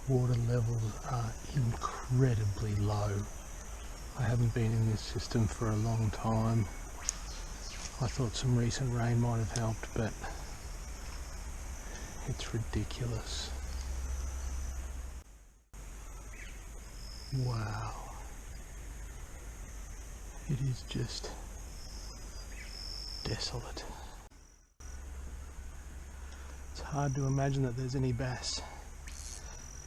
Water levels are incredibly low. I haven't been in this system for a long time. I thought some recent rain might have helped, but it's ridiculous. Wow. It is just desolate. It's hard to imagine that there's any bass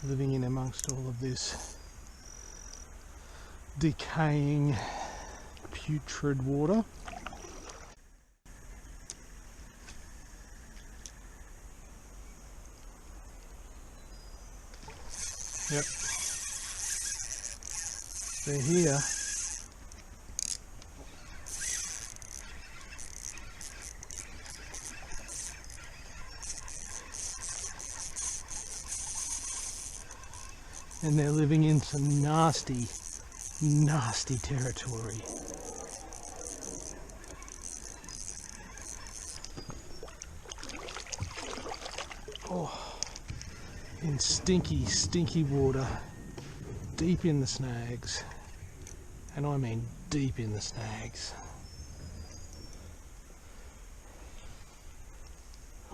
living in amongst all of this decaying, putrid water. Yep, they're here. And they're living in some nasty, nasty territory. Oh, in stinky, stinky water, deep in the snags. And I mean deep in the snags.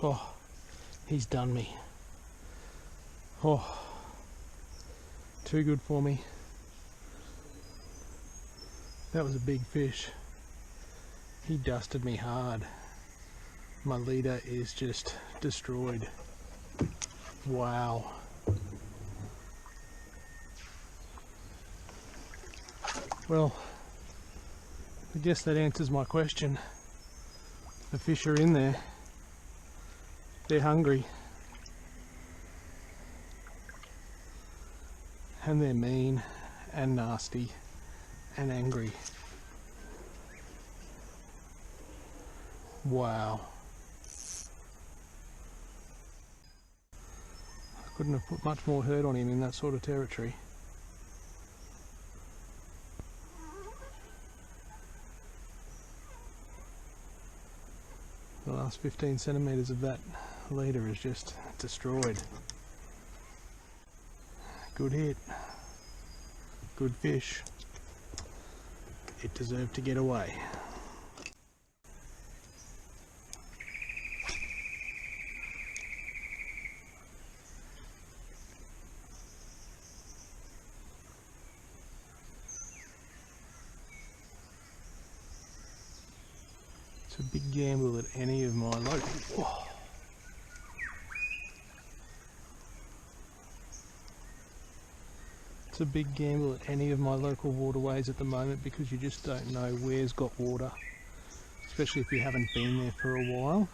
Oh, he's done me. Oh. Too good for me. That was a big fish. He dusted me hard. My leader is just destroyed. Wow. Well, I guess that answers my question. The fish are in there. They're hungry. And they're mean and nasty and angry. Wow. I couldn't have put much more hurt on him in that sort of territory. The last 15 centimetres of that leader is just destroyed. Good hit. Good fish. It deserved to get away. It's a big gamble at any of my local... Oh. It's a big gamble at any of my local waterways at the moment because you just don't know where's got water, especially if you haven't been there for a while.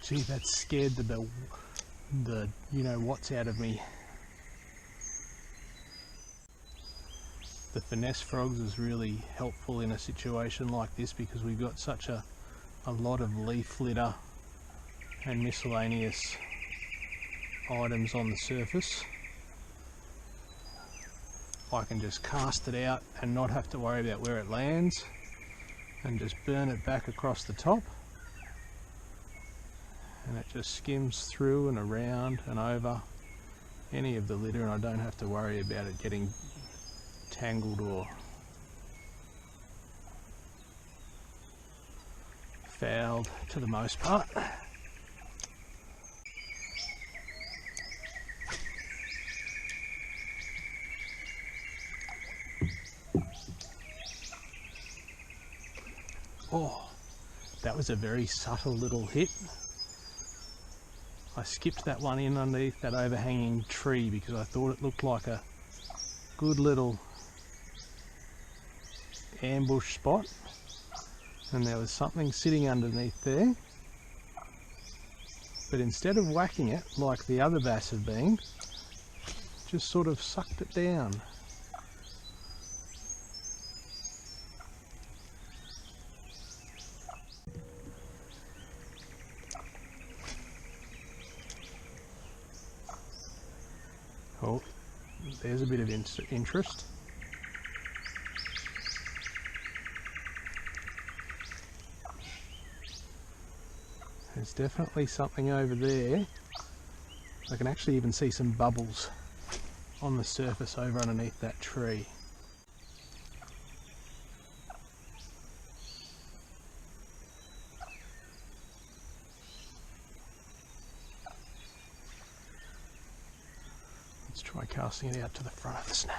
Gee, that scared the you know what's out of me. The Finesse FrogZ is really helpful in a situation like this because we've got such a lot of leaf litter and miscellaneous items on the surface. I can just cast it out and not have to worry about where it lands and just burn it back across the top, and it just skims through and around and over any of the litter, and I don't have to worry about it getting tangled or fouled to the most part. Oh, that was a very subtle little hit. I skipped that one in underneath that overhanging tree because I thought it looked like a good little ambush spot, and there was something sitting underneath there, but instead of whacking it like the other bass have been, just sort of sucked it down. Oh, there's a bit of interest. There's definitely something over there I can actually even see some bubbles on the surface over underneath that tree. Let's try casting it out to the front of the snag.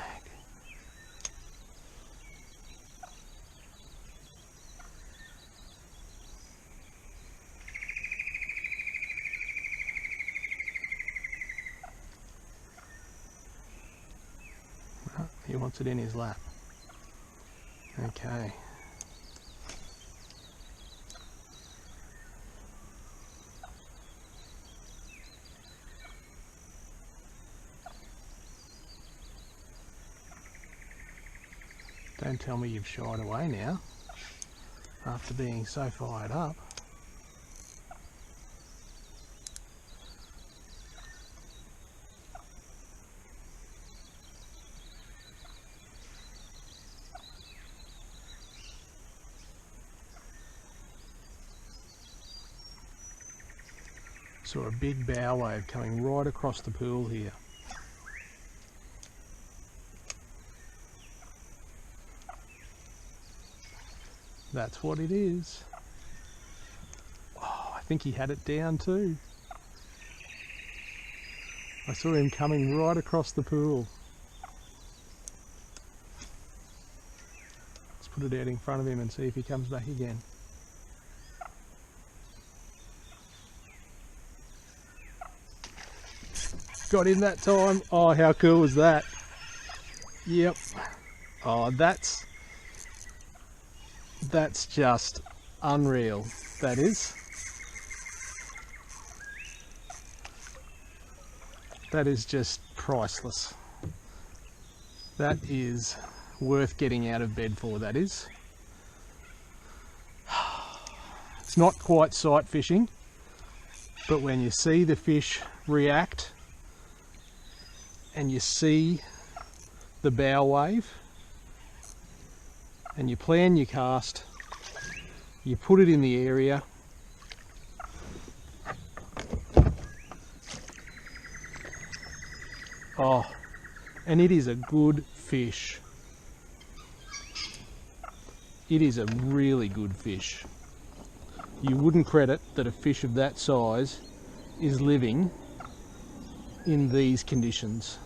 He wants it in his lap. Okay. Don't tell me you've shied away now, after being so fired up. Saw a big bow wave coming right across the pool here. That's what it is. Oh, I think he had it down too. I saw him coming right across the pool. Let's put it out in front of him and see if he comes back again. Got him that time. Oh, how cool was that? Yep. Oh, that's just unreal. That is. That is just priceless. That is worth getting out of bed for, that is. It's not quite sight fishing, but when you see the fish react and you see the bow wave and you plan your cast, you put it in the area, oh, and it is a good fish. It is a really good fish. You wouldn't credit that a fish of that size is living in these conditions.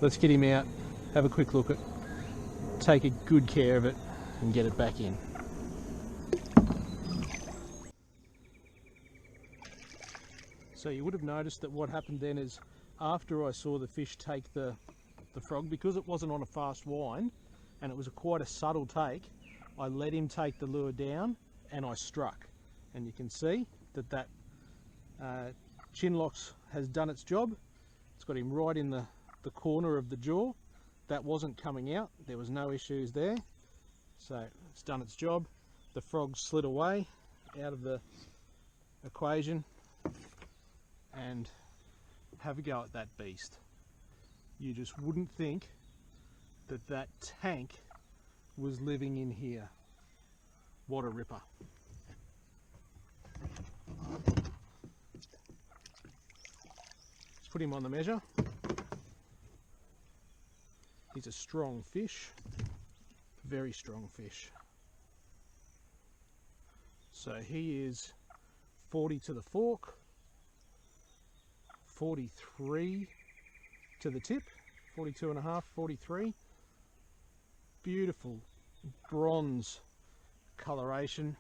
Let's get him out, have a quick look at, take a good care of it and get it back in. So you would have noticed that what happened then is, after I saw the fish take the frog, because it wasn't on a fast wind and it was quite a subtle take, I let him take the lure down and I struck. And you can see that chin locks has done its job. It's got him right in the corner of the jaw. That wasn't coming out, there was no issues there. So it's done its job. The frog slid away out of the equation, and have a go at that beast. You just wouldn't think that that tank was living in here. What a ripper. Let's put him on the measure. He's a strong fish, very strong fish. So he is 40 to the fork, 43 to the tip, 42 and a half, 43. Beautiful bronze coloration,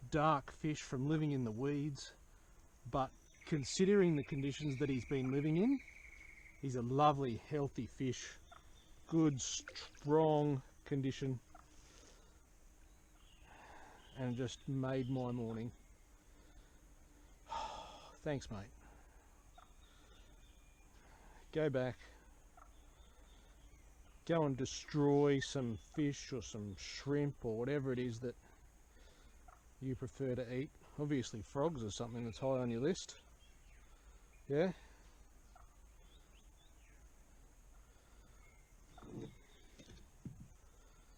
dark fish from living in the weeds, but considering the conditions that he's been living in, he's a lovely, healthy fish. Good, strong condition, and just made my morning. Thanks, mate. Go back, go and destroy some fish or some shrimp or whatever it is that you prefer to eat. Obviously frogs are something that's high on your list. Yeah?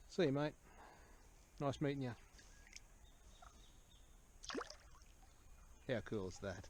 See you, mate. Nice meeting you. How cool is that?